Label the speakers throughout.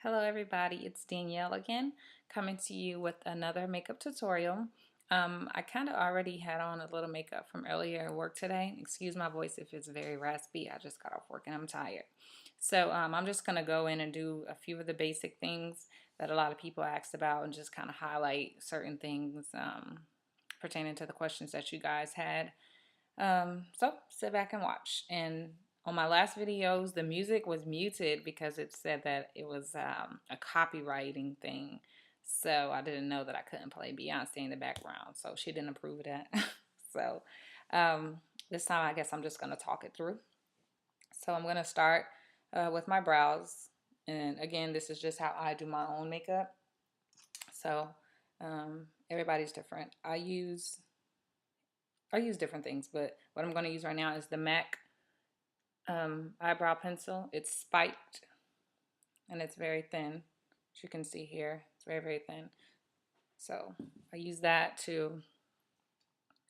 Speaker 1: Hello everybody, it's Danielle again, coming to you with another makeup tutorial. I kind of already had on a little makeup from earlier at work today. Excuse my voice if it's very raspy, I just got off work and I'm tired. So I'm just going to go in and do a few of the basic things that a lot of people asked about and just kind of highlight certain things pertaining to the questions that you guys had. So sit back and watch. And on my last videos, the music was muted because it said that it was a copywriting thing. So I didn't know that I couldn't play Beyonce in the background. So she didn't approve of that. so um, this time I guess I'm just going to talk it through. So I'm going to start with my brows. And again, this is just how I do my own makeup. So everybody's different. I use different things, but what I'm going to use right now is the MAC eyebrow pencil. It's spiked and it's very thin. As you can see here, it's very, very thin. So I use that to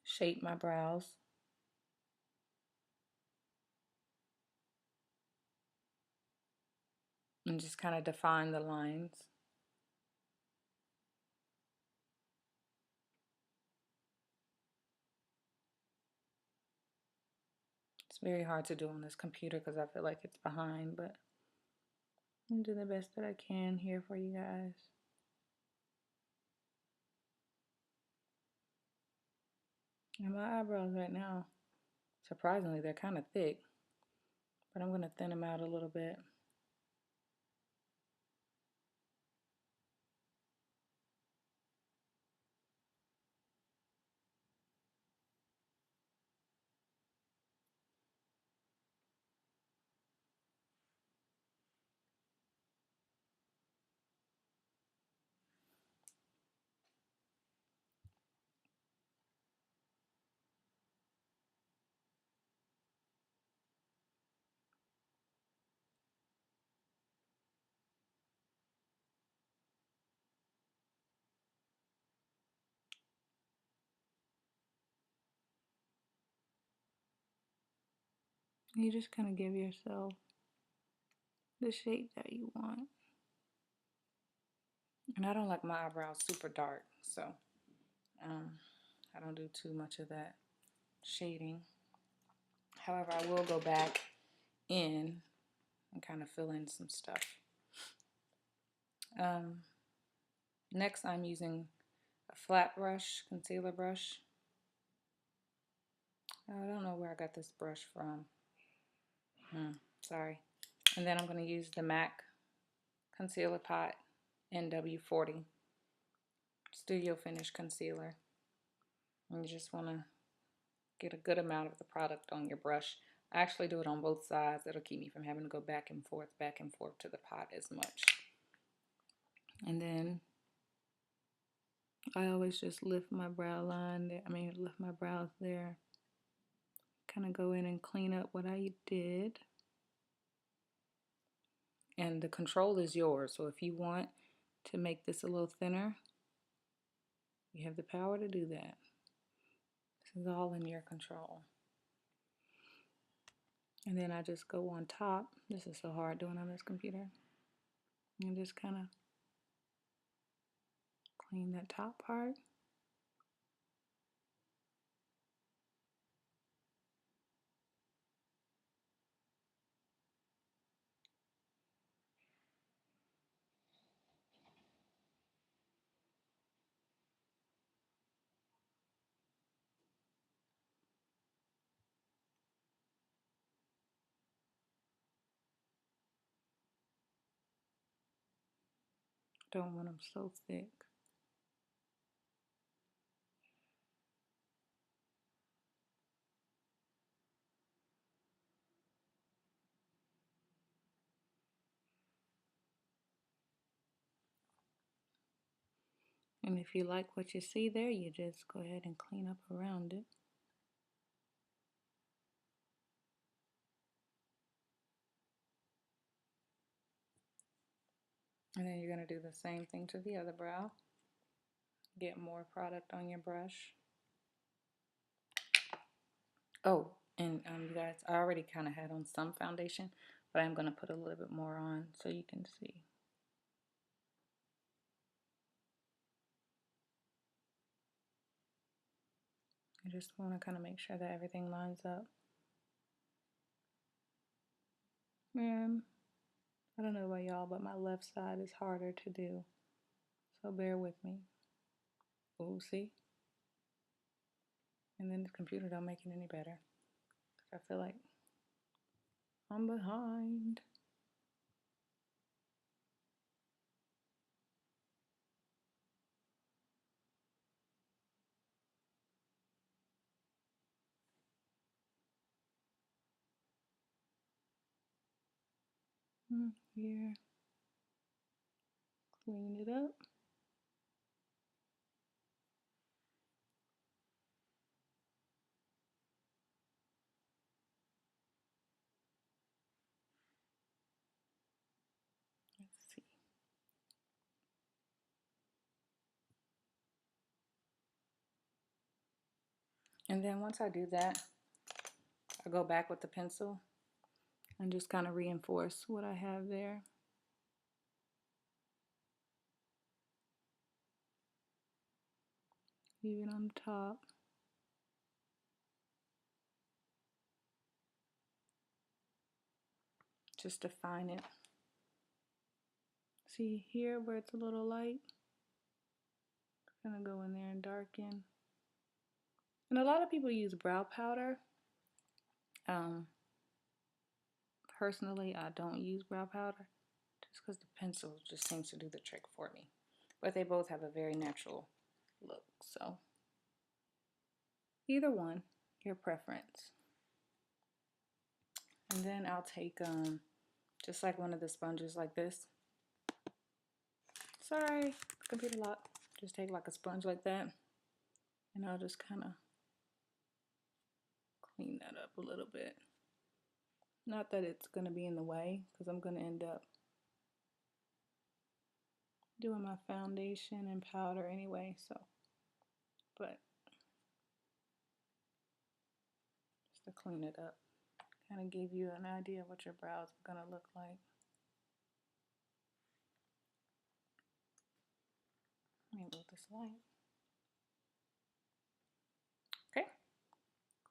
Speaker 1: shape my brows and just kind of define the lines. It's very hard to do on this computer because I feel like it's behind, but I'm gonna do the best that I can here for you guys. And my eyebrows right now, surprisingly, they're kind of thick, but I'm gonna thin them out a little bit. You just kind of give yourself the shape that you want. And I don't like my eyebrows super dark, so I don't do too much of that shading. However, I will go back in and kind of fill in some stuff. Next, I'm using a flat brush, concealer brush. I don't know where I got this brush from. Sorry. And then I'm going to use the MAC Concealer Pot NW40 Studio Finish Concealer. And you just want to get a good amount of the product on your brush. I actually do it on both sides. It'll keep me from having to go back and forth to the pot as much. And then I always just lift my brow line there. Lift my brows there. Kind of go in and clean up what I did. And the control is yours. So if you want to make this a little thinner, you have the power to do that. This is all in your control. And then I just go on top. This is so hard doing on this computer. And just kind of clean that top part. Don't want them so thick. And if you like what you see there, you just go ahead and clean up around it. And then you're going to do the same thing to the other brow. Get more product on your brush. Oh, and you guys, I already kind of had on some foundation, but I'm going to put a little bit more on so you can see. I just want to kind of make sure that everything lines up. And I don't know about y'all, but my left side is harder to do. So bear with me. Oh, see? And then the computer don't make it any better. I feel like I'm behind. Here, clean it up. Let's see. And then once I do that, I go back with the pencil and just kind of reinforce what I have there. Even on top. Just define it. See here where it's a little light? I'm gonna go in there and darken. And a lot of people use brow powder. Personally, I don't use brow powder just because the pencil just seems to do the trick for me. But they both have a very natural look, so either one, your preference. And then I'll take just like one of the sponges like this. Sorry, computer lock. Just take like a sponge like that, and I'll just kind of clean that up a little bit. Not that it's going to be in the way, because I'm going to end up doing my foundation and powder anyway, so, but just to clean it up, kind of give you an idea of what your brows are going to look like. Let me move this light. Okay,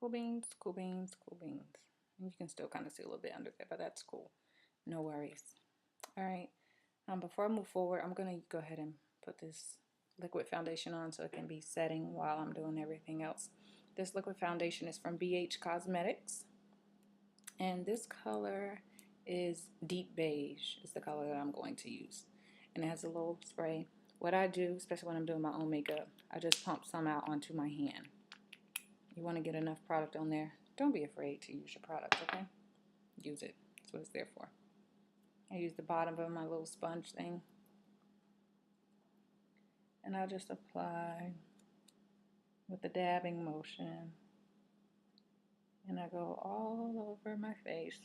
Speaker 1: cool beans, cool beans, cool beans. And you can still kind of see a little bit under there, but that's cool. No worries. All right, before I move forward, I'm going to go ahead and put this liquid foundation on so it can be setting while I'm doing everything else. This liquid foundation is from BH Cosmetics, and this color is deep beige. Is the color that I'm going to use, and it has a little spray. What I do, especially when I'm doing my own makeup, I just pump some out onto my hand. You want to get enough product on there. Don't be afraid to use your product, okay? Use it. That's what it's there for. I use the bottom of my little sponge thing, and I'll just apply with the dabbing motion, and I go all over my face.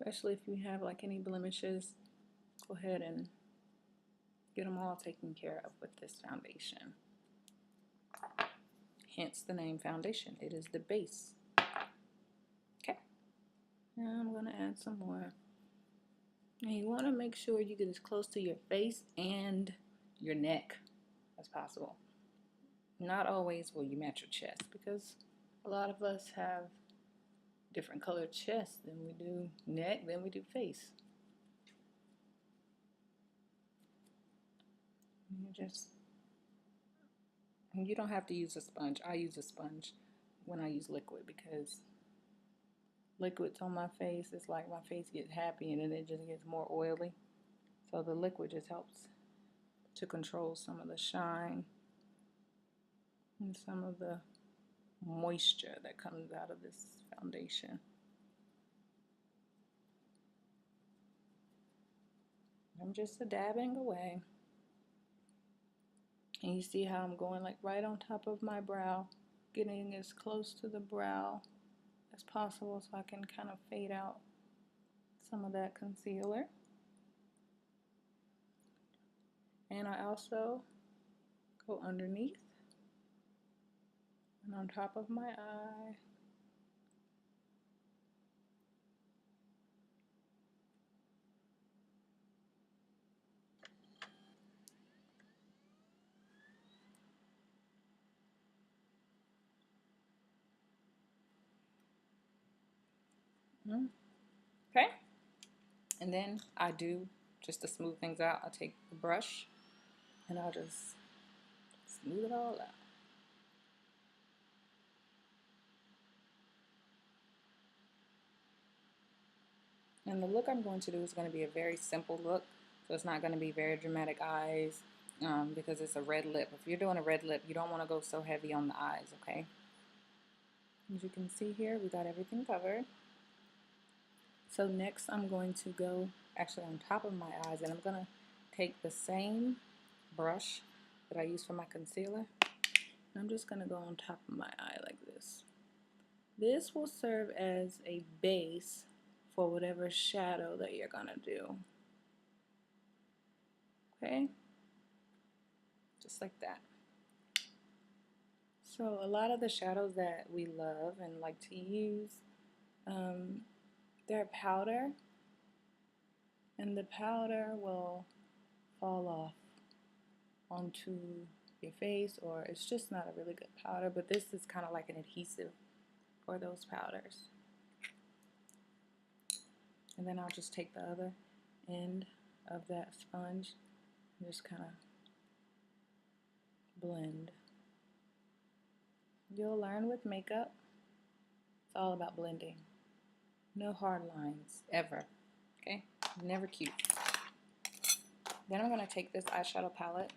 Speaker 1: Especially if you have like any blemishes, go ahead and get them all taken care of with this foundation. Hence the name foundation. It is the base. Okay. Now I'm going to add some more. And you want to make sure you get as close to your face and your neck as possible. Not always will you match your chest, because a lot of us have different colored chests than we do neck, than we do face. You don't have to use a sponge. I use a sponge when I use liquid, because liquids on my face, it's like my face gets happy and then it just gets more oily. So the liquid just helps to control some of the shine and some of the moisture that comes out of this foundation. I'm just dabbing away. And you see how I'm going like right on top of my brow, getting as close to the brow as possible so I can kind of fade out some of that concealer. And I also go underneath and on top of my eye. Okay, and then I do, just to smooth things out, I take the brush and I'll just smooth it all out. And the look I'm going to do is going to be a very simple look, so it's not going to be very dramatic eyes, because it's a red lip. If you're doing a red lip, you don't want to go so heavy on the eyes, okay? As you can see here, we got everything covered. So next I'm going to go actually on top of my eyes, and I'm going to take the same brush that I use for my concealer, and I'm just going to go on top of my eye like this. This will serve as a base for whatever shadow that you're going to do. Okay? Just like that. So a lot of the shadows that we love and like to use, they're powder, and the powder will fall off onto your face, or it's just not a really good powder, but this is kind of like an adhesive for those powders. And then I'll just take the other end of that sponge and just kind of blend. You'll learn with makeup, it's all about blending. No hard lines, ever. Okay? Never cute. Then I'm going to take this eyeshadow palette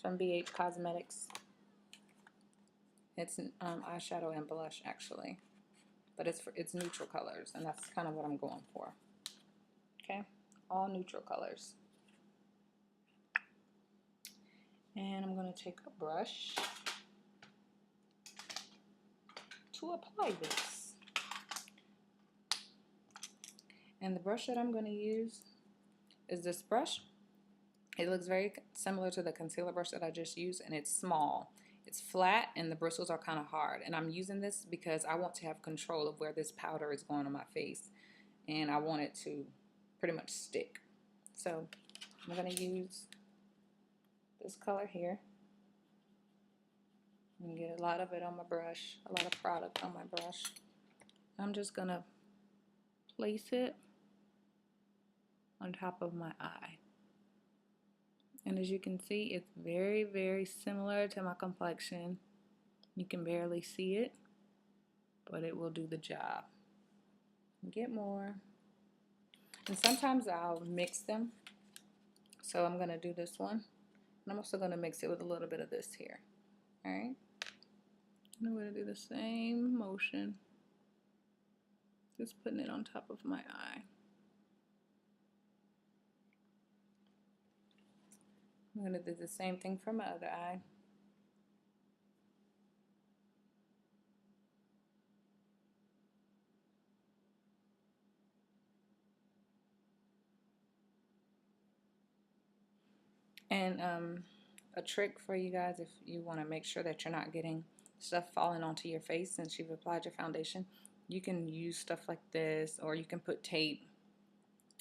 Speaker 1: from BH Cosmetics. It's eyeshadow and blush actually, but it's neutral colors, and that's kind of what I'm going for. Okay, all neutral colors. And I'm going to take a brush to apply this. And the brush that I'm going to use is this brush. It looks very similar to the concealer brush that I just used, and it's small. It's flat and the bristles are kind of hard, and I'm using this because I want to have control of where this powder is going on my face, and I want it to pretty much stick. So I'm going to use this color here. And get a lot of it on my brush, a lot of product on my brush. I'm just going to place it on top of my eye. And as you can see, it's very, very similar to my complexion. You can barely see it, but it will do the job. Get more. And sometimes I'll mix them. So I'm going to do this one. And I'm also going to mix it with a little bit of this here. Alright? And I'm going to do the same motion. Just putting it on top of my eye. I'm going to do the same thing for my other eye. And a trick for you guys, if you want to make sure that you're not getting stuff falling onto your face since you've applied your foundation, you can use stuff like this, or you can put tape,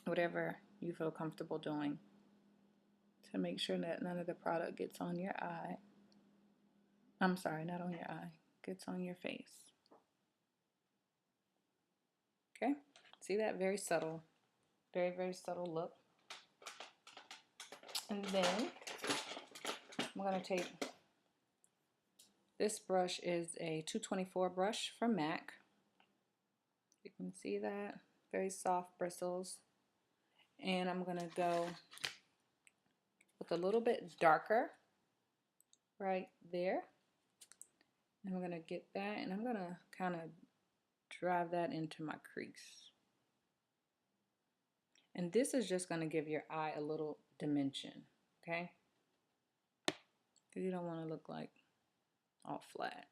Speaker 1: whatever you feel comfortable doing, to make sure that none of the product gets on your eye. I'm sorry, not on your eye, gets on your face. Okay, see that? Very subtle, very, very subtle look. And then I'm going to take, this brush is a 224 brush from MAC. You can see that, very soft bristles. And I'm going to go with a little bit darker right there. And I'm going to get that, and I'm going to kind of drive that into my crease. And this is just going to give your eye a little dimension, okay? Because you don't want to look like all flat.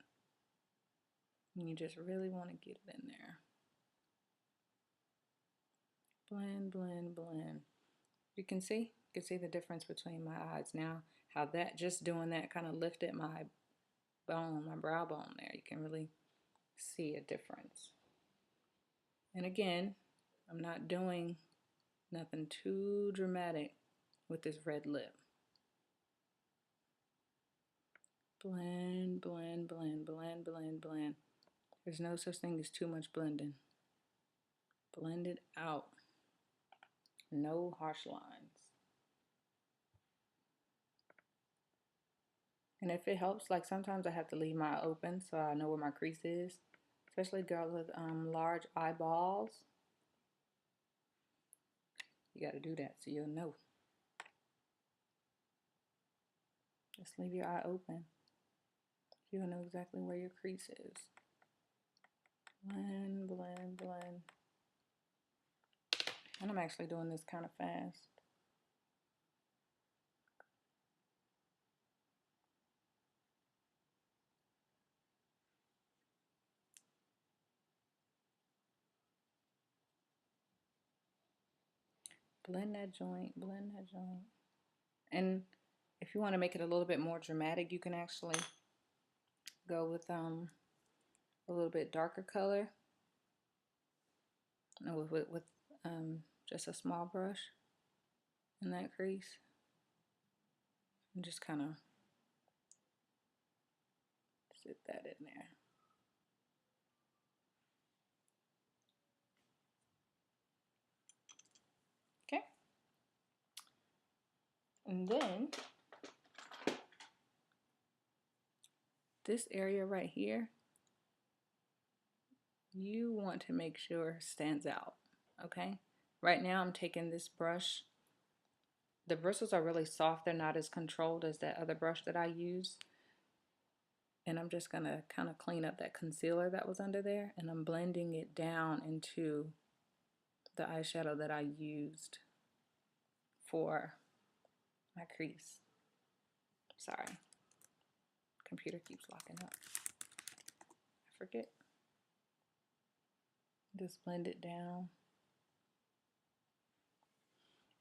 Speaker 1: And you just really want to get it in there. Blend, blend, blend. You can see the difference between my eyes now. How that, just doing that kind of lifted my bone, my brow bone there. You can really see a difference. And again, I'm not doing nothing too dramatic with this red lip. Blend, blend, blend, blend, blend, blend. There's no such thing as too much blending. Blend it out. No harsh lines. And if it helps, like sometimes I have to leave my eye open so I know where my crease is. Especially girls with large eyeballs. You got to do that so you'll know. Just leave your eye open. You'll know exactly where your crease is. Blend, blend, blend. And I'm actually doing this kind of fast. Blend that joint, blend that joint. And if you want to make it a little bit more dramatic, you can actually go with a little bit darker color. With just a small brush in that crease. And just kind of sit that in there. Okay. And then this area right here, you want to make sure stands out. Okay. Right now I'm taking this brush. The bristles are really soft. They're not as controlled as that other brush that I used. And I'm just going to kind of clean up that concealer that was under there. And I'm blending it down into the eyeshadow that I used for my crease. Sorry. Computer keeps locking up. I forget. Just blend it down.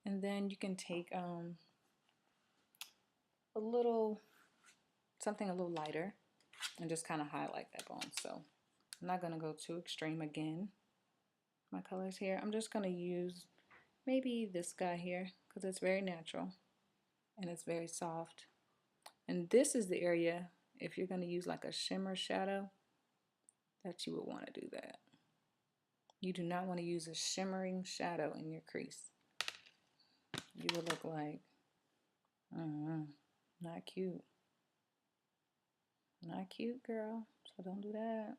Speaker 1: And then you can take something a little lighter and just kind of highlight that bone. So I'm not going to go too extreme again. My colors here. I'm just going to use maybe this guy here because it's very natural and it's very soft. And this is the area, if you're going to use like a shimmer shadow, that you would want to do that. You do not want to use a shimmering shadow in your crease. You will look like, not cute. Not cute, girl. So don't do that.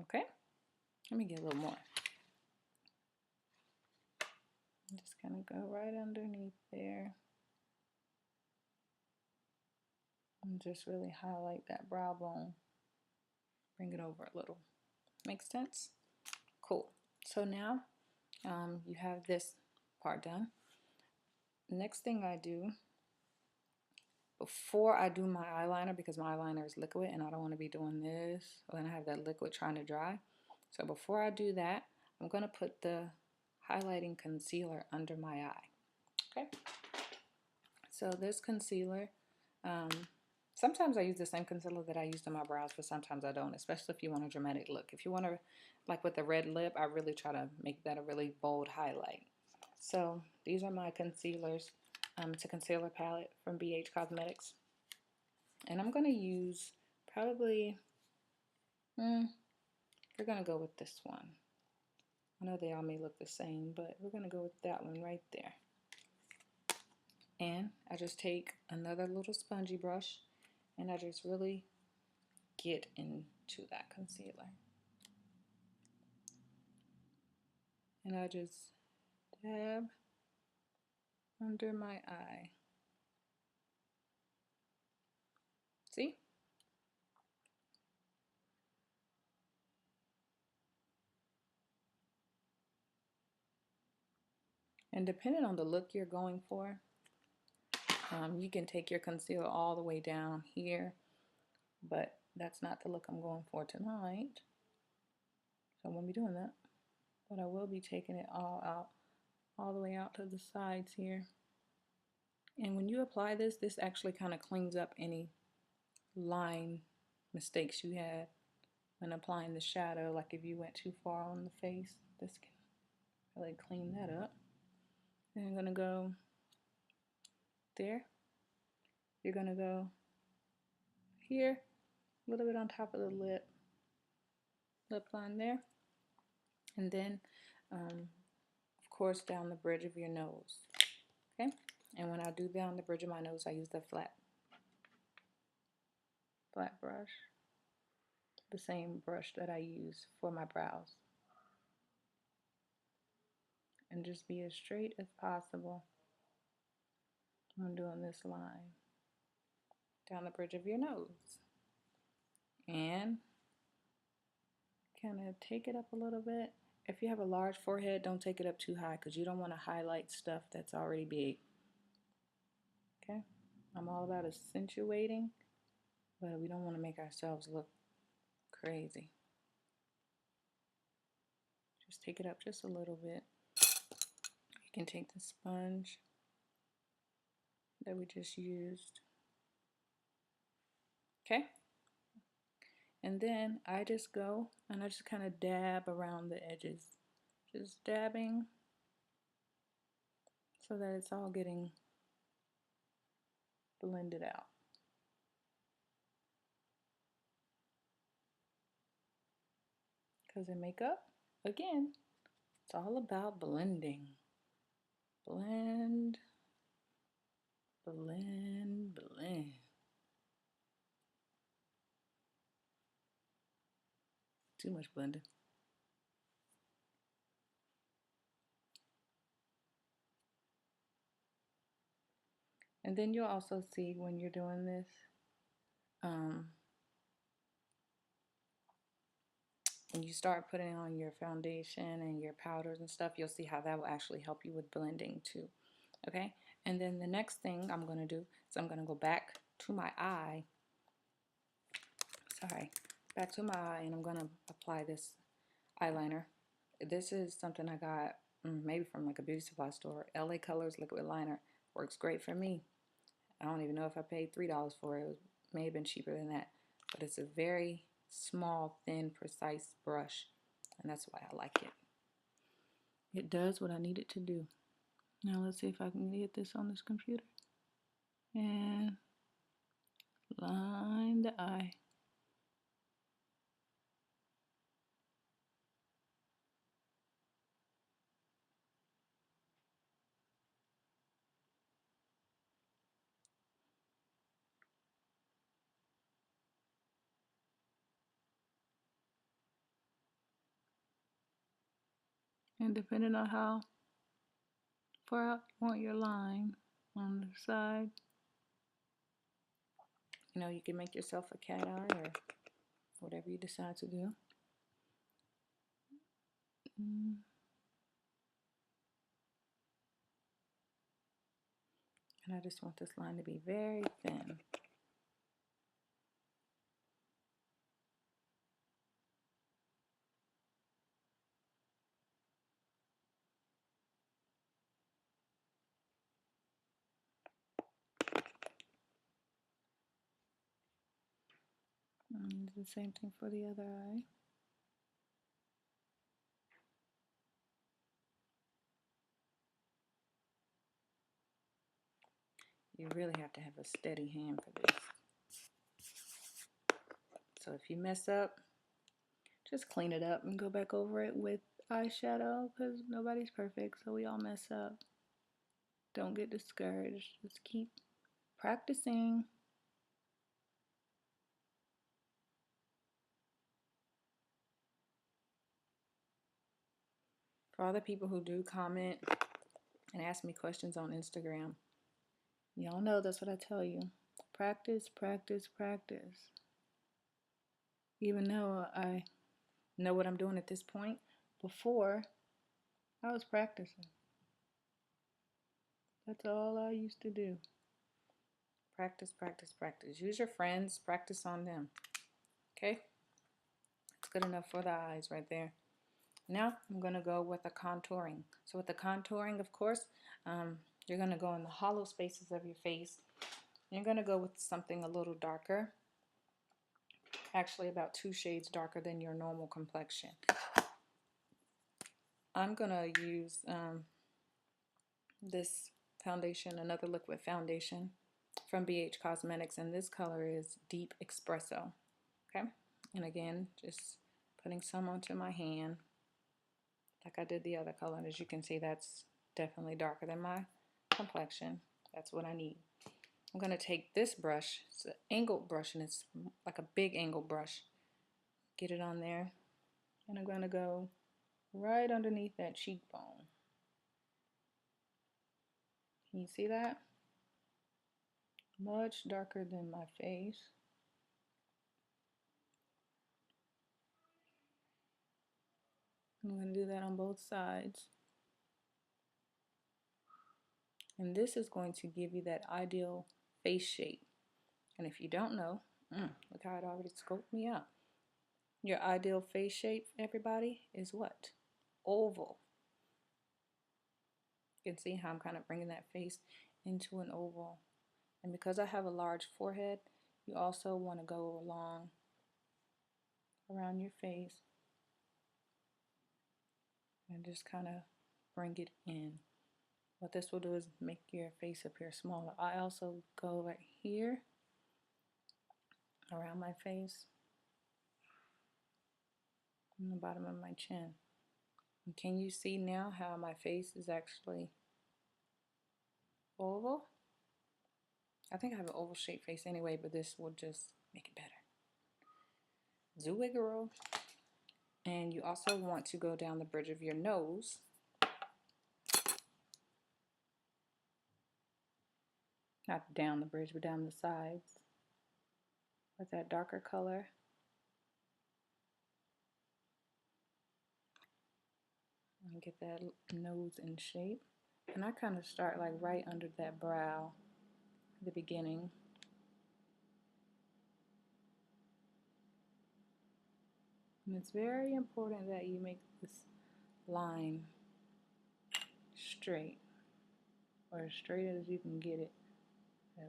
Speaker 1: Okay. Let me get a little more. I'm just gonna go right underneath there. And just really highlight that brow bone. Bring it over a little. Makes sense? Cool. So now you have this part done. Next thing I do, before I do my eyeliner, because my eyeliner is liquid and I don't want to be doing this when I have that liquid trying to dry. So before I do that, I'm going to put the highlighting concealer under my eye. Okay. So this concealer, sometimes I use the same concealer that I used on my brows, but sometimes I don't, especially if you want a dramatic look. If you want to, like with the red lip, I really try to make that a really bold highlight. So these are my concealers. It's a concealer palette from BH Cosmetics. And I'm going to use probably, we're going to go with this one. I know they all may look the same, but we're going to go with that one right there. And I just take another little spongy brush and I just really get into that concealer. And I just dab under my eye. See? And depending on the look you're going for, you can take your concealer all the way down here, but that's not the look I'm going for tonight. So I won't be doing that. But I will be taking it all out, all the way out to the sides here. And when you apply this, this actually kind of cleans up any line mistakes you had when applying the shadow. Like if you went too far on the face, this can really clean that up. And I'm going to go there. You're going to go here, a little bit on top of the lip line there. And then, of course, down the bridge of your nose. Okay? And when I do down the bridge of my nose, I use the flat brush. The same brush that I use for my brows. And just be as straight as possible. I'm doing this line down the bridge of your nose. And kind of take it up a little bit. If you have a large forehead, don't take it up too high because you don't want to highlight stuff that's already big. Okay? I'm all about accentuating, but we don't want to make ourselves look crazy. Just take it up just a little bit. You can take the sponge that we just used. Okay? And then I just go and I just kind of dab around the edges. Just dabbing so that it's all getting blended out. Because in makeup, again, it's all about blending. Blend, blend, blend. Too much blending. And then you'll also see when you're doing this, when you start putting on your foundation and your powders and stuff, you'll see how that will actually help you with blending too. Okay? And then the next thing I'm going to do is I'm going to go back to my eye. Back to my eye, and I'm going to apply this eyeliner. This is something I got maybe from like a beauty supply store. LA Colors liquid liner works great for me. I don't even know if I paid $3 for it. It may have been cheaper than that. But it's a very small, thin, precise brush. And that's why I like it. It does what I need it to do. Now let's see if I can get this on this computer. And line the eye. And depending on how far out you want your line on the side, you know, you can make yourself a cat eye or whatever you decide to do. And I just want this line to be very thin. And the same thing for the other eye. You really have to have a steady hand for this. So if you mess up, just clean it up and go back over it with eyeshadow because nobody's perfect, so we all mess up. Don't get discouraged. Just keep practicing. For all the people who do comment and ask me questions on Instagram, y'all know that's what I tell you. Practice, practice, practice. Even though I know what I'm doing at this point, before I was practicing. That's all I used to do. Practice, practice, practice. Use your friends, practice on them. Okay? It's good enough for the eyes right there. Now I'm going to go with the contouring. So with the contouring, of course, You're going to go in the hollow spaces of your face. You're going to go with something a little darker, actually about 2 shades darker than your normal complexion. I'm going to use this foundation, another liquid foundation from BH Cosmetics, and this color is Deep Espresso. Okay, and again, just putting some onto my hand like I did the other color, and as you can see, that's definitely darker than my complexion. That's what I need. I'm going to take this brush, it's an angled brush, and it's like a big angled brush, get it on there, and I'm going to go right underneath that cheekbone. Can you see that? Much darker than my face. I'm going to do that on both sides. And this is going to give you that ideal face shape. And if you don't know, look how it already scoped me up. Your ideal face shape, everybody, is what? Oval. You can see how I'm kind of bringing that face into an oval. And because I have a large forehead, you also want to go along around your face and just kind of bring it in. What this will do is make your face appear smaller. I also go right here around my face and the bottom of my chin. And can you see now how my face is actually oval? I think I have an oval shaped face anyway, but this will just make it better. Do it, girl. And you also want to go down the bridge of your nose. Not down the bridge, but down the sides with that darker color. And get that nose in shape. And I kind of start like right under that brow at the beginning. And it's very important that you make this line straight, or as straight as you can get it.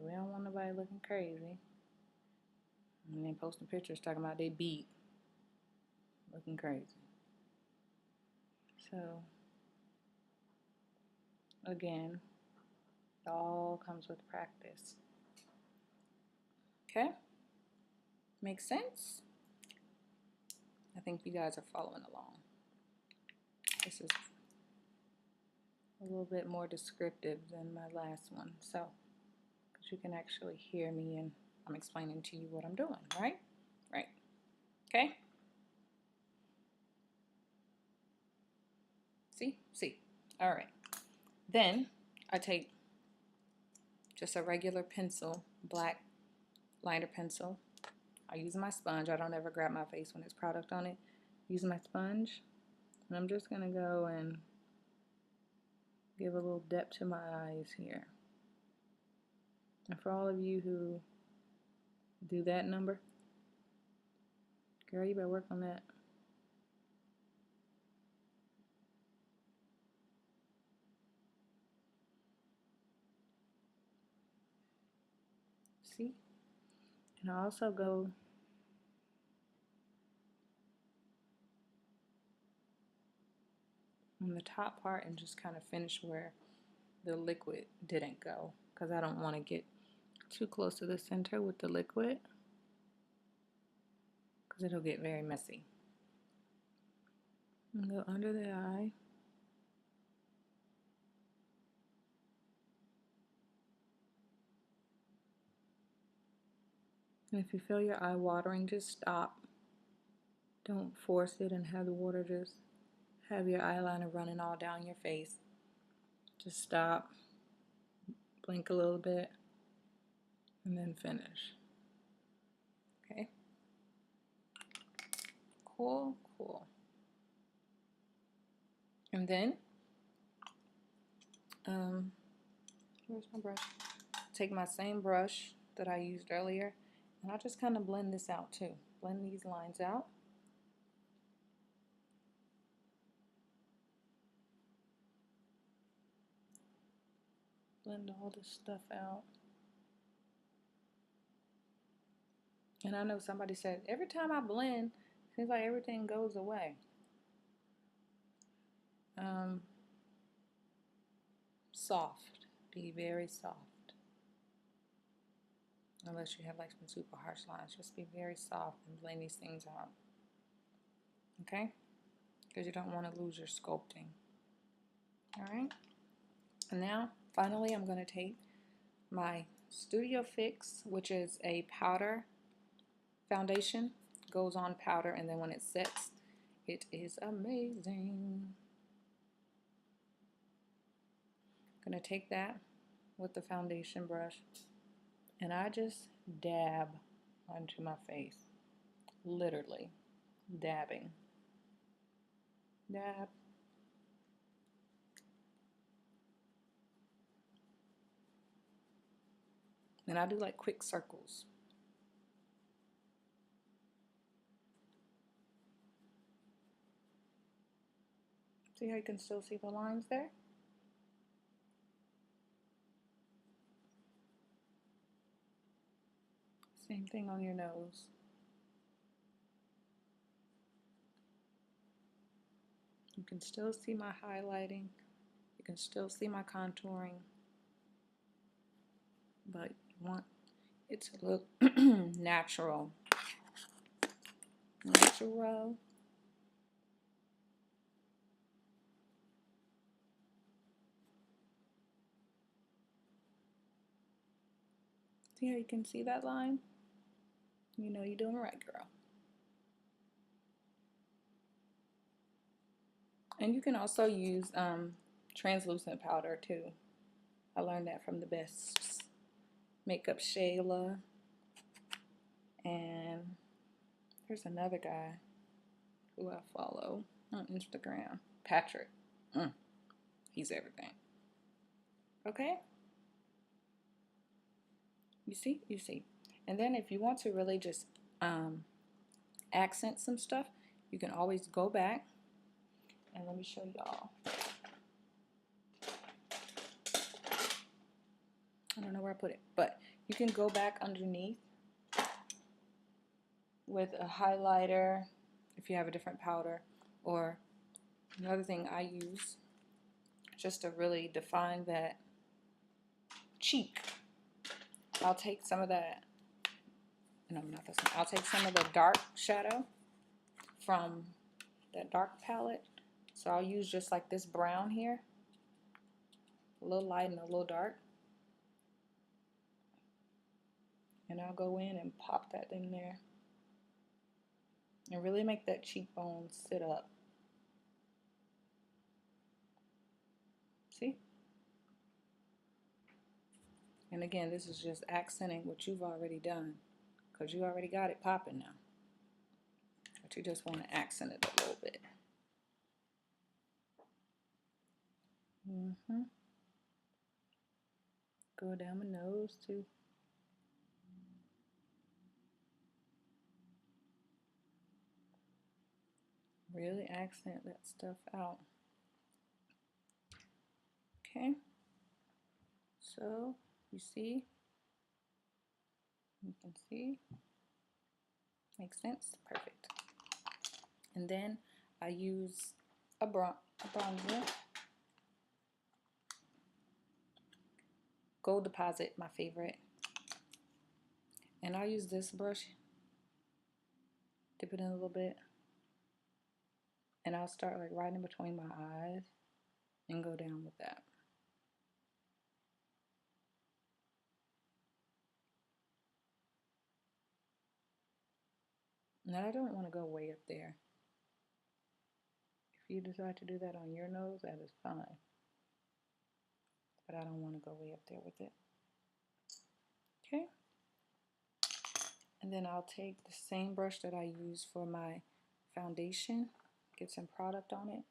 Speaker 1: We don't want nobody looking crazy and then posting pictures talking about they beat looking crazy. So again, it all comes with practice. Okay, makes sense? I think you guys are following along. This is a little bit more descriptive than my last one, so because you can actually hear me and I'm explaining to you what I'm doing, right? Right. Okay. See. All right. Then I take just a regular pencil, black liner pencil. I use my sponge. I don't ever grab my face when there's product on it. Use my sponge, and I'm just gonna go and give a little depth to my eyes here. And for all of you who do that number, girl, you better work on that. See? And I also go on the top part and just kind of finish where the liquid didn't go, because I don't want to get too close to the center with the liquid, because it'll get very messy. And go under the eye. And if you feel your eye watering, just stop. Don't force it and have the water just have your eyeliner running all down your face. Just stop, blink a little bit, and then finish. Okay? Cool. And then, where's my brush? Take my same brush that I used earlier, and I'll just kind of blend this out too. Blend these lines out. Blend all this stuff out. And I know somebody said, every time I blend, it seems like everything goes away. Soft. Be very soft. Unless you have like some super harsh lines, just be very soft and blend these things out. Okay? Because you don't want to lose your sculpting. Alright? And now, finally, I'm going to take my Studio Fix, which is a powder foundation. Goes on powder, and then when it sets, it is amazing. I'm going to take that with the foundation brush, and I just dab onto my face. Literally dabbing. Dab. And I do like quick circles. See how you can still see the lines there? Same thing on your nose. You can still see my highlighting. You can still see my contouring. But you want it to look natural. Natural. See how you can see that line? You know you're doing right, girl. And you can also use translucent powder too. I learned that from the best makeup Shayla. And there's another guy who I follow on Instagram. Patrick. He's everything. Okay? You see? You see. And then if you want to really just accent some stuff, you can always go back. And let me show y'all. I don't know where I put it, but you can go back underneath with a highlighter if you have a different powder, or another thing I use just to really define that cheek. I'll take some of that, no, not this one. I'll take some of the dark shadow from that dark palette. So I'll use just like this brown here, a little light and a little dark. And I'll go in and pop that in there and really make that cheekbone sit up. See? And again, this is just accenting what you've already done, because you already got it popping now. But you just want to accent it a little bit. Go down my nose too. Really accent that stuff out. Okay. So you see, you can see. Makes sense? Perfect. And then I use a bronzer. Gold Deposit, my favorite. And I'll use this brush, dip it in a little bit, and I'll start like right in between my eyes and go down with that. Now I don't want to go way up there. If you decide to do that on your nose, that is fine. But I don't want to go way up there with it. Okay. And then I'll take the same brush that I use for my foundation, get some product on it,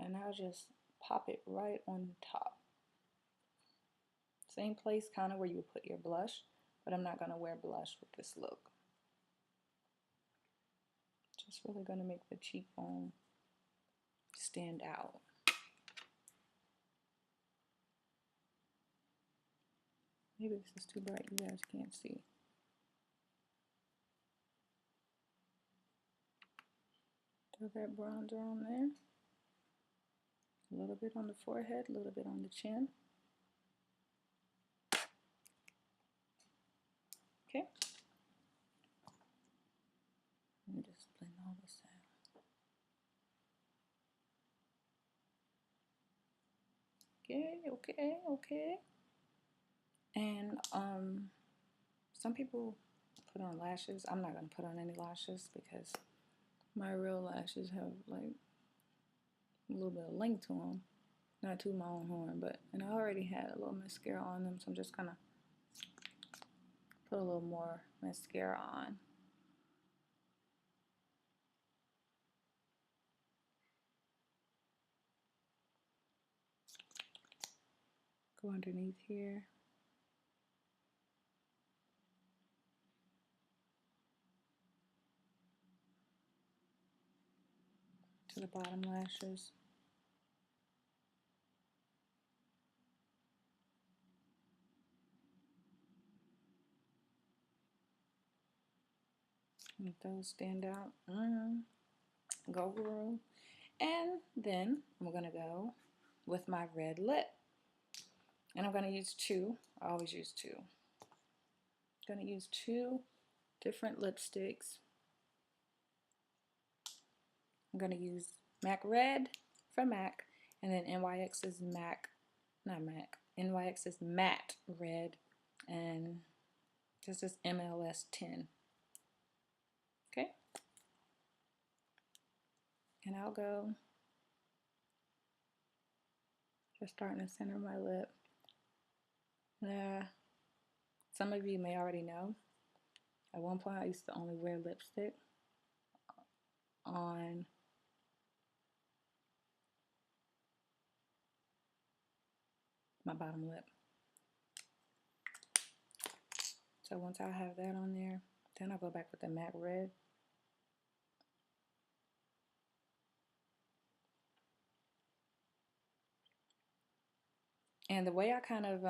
Speaker 1: and I'll just pop it right on top. Same place kind of where you would put your blush, but I'm not going to wear blush with this look. Just really going to make the cheekbone stand out. Maybe this is too bright, you guys can't see. Throw that bronzer on there. A little bit on the forehead, a little bit on the chin. Okay. And just blend all this out. Okay. And some people put on lashes. I'm not gonna put on any lashes because my real lashes have like a little bit of length to them. Not too my own horn, but and I already had a little mascara on them, so I'm just gonna put a little more mascara on. Go underneath here. To the bottom lashes. Make those stand out. Go through. And then I'm gonna go with my red lip. And I'm gonna use two. I always use two. I'm gonna use two different lipsticks. I'm gonna use MAC Red from MAC, and then NYX's NYX's Matte Red, and this is MLS 10. Okay? And I'll go just starting to center my lip. Some of you may already know, at one point I used to only wear lipstick on my bottom lip. So once I have that on there, then I'll go back with the MAC Red. And the way I kind of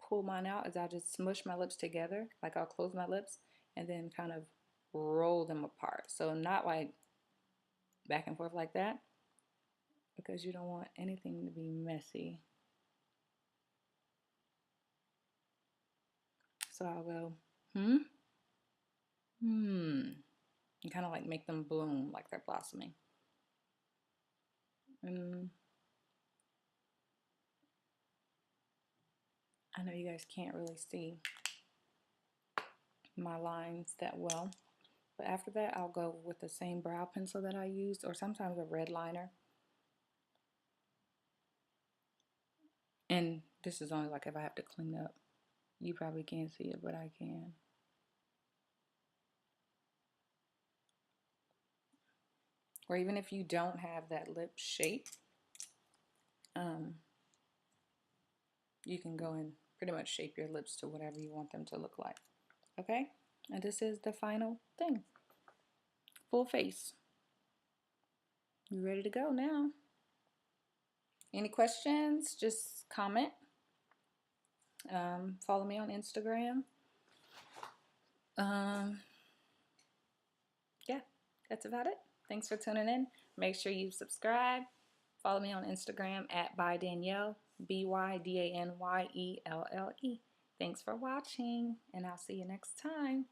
Speaker 1: pull mine out is I just smush my lips together. Like I'll close my lips and then kind of roll them apart. So not like back and forth like that, because you don't want anything to be messy. So I'll go, and kind of like make them bloom like they're blossoming. And I know you guys can't really see my lines that well, but after that I'll go with the same brow pencil that I used, or sometimes a red liner. And this is only like if I have to clean up. You probably can't see it, but I can. Or even if you don't have that lip shape, you can go and pretty much shape your lips to whatever you want them to look like. Okay? And this is the final thing. Full face. You ready to go now? Any questions? Just comment. Follow me on Instagram. Yeah, that's about it. Thanks for tuning in. Make sure you subscribe. Follow me on Instagram at @bydanyelle, BYDANYELLE. Thanks for watching, and I'll see you next time.